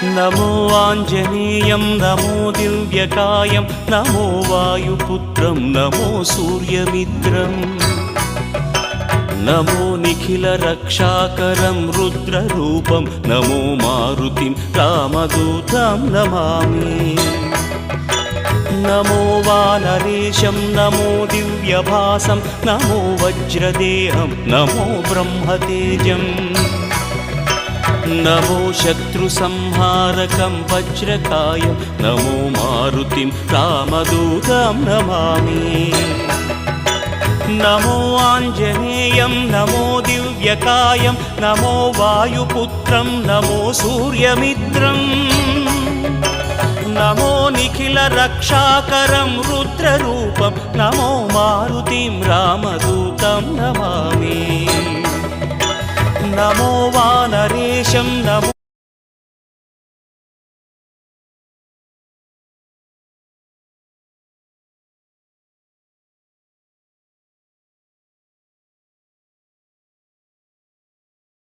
नमो आञ्जनेयं नमो दिव्यकायं नमो वायुपुत्रं नमो सूर्यमित्रं नमो निखिलरक्षाकरं रुद्ररूपं नमो मारुतिं रामदूतं Namami नमो वानरेशं नमो दिव्यभासं नमो वज्रदेहं नमो ब्रह्मतेजम् नमो शत्रुसंहारकं वज्रकायं नमो मारुतिं रामदूतं Namami नमो आञ्जनेयं नमो दिव्यकायं नमो वायुपुत्रं नमो सूर्यमित्रं नमो निखिलरक्षाकरं रुद्ररूपं नमो मारुतिं रामदूतं Namami नमो वानरेशं नमो